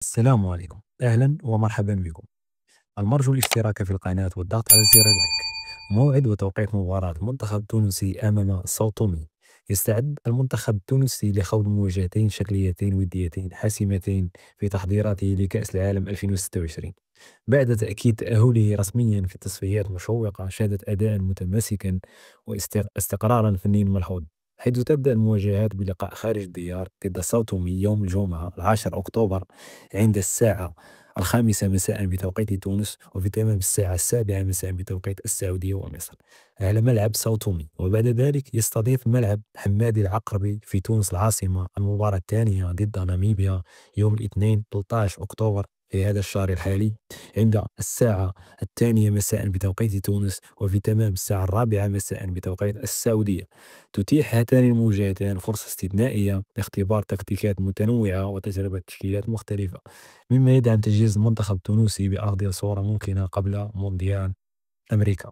السلام عليكم، أهلا ومرحبا بكم. المرجو الاشتراك في القناة والضغط على زر اللايك. موعد وتوقيت مباراة المنتخب التونسي أمام ساو تومي. يستعد المنتخب التونسي لخوض مواجهتين شكليتين وديتين حاسمتين في تحضيراته لكأس العالم 2026. بعد تأكيد تأهله رسميا في تصفيات مشوقة شهدت أداء متماسكا واستقرارا فنيا ملحوظ، حيث تبدأ المواجهات بلقاء خارج الديار ضد ساو تومي يوم الجمعة 10 أكتوبر عند الساعة 5 مساء بتوقيت تونس، وفي تمام الساعة 7 مساء بتوقيت السعودية ومصر، على ملعب ساو تومي. وبعد ذلك يستضيف ملعب حمادي العقربي في تونس العاصمة المباراة الثانية ضد ناميبيا يوم الاثنين 13 أكتوبر في هذا الشهر الحالي عند الساعة 2 مساء بتوقيت تونس، وفي تمام الساعة 4 مساء بتوقيت السعودية. تتيح هاتان المواجهتان فرصة استثنائية لاختبار تكتيكات متنوعة وتجربة تشكيلات مختلفة، مما يدعم تجهيز المنتخب التونسي بأفضل صورة ممكنة قبل مونديال أمريكا.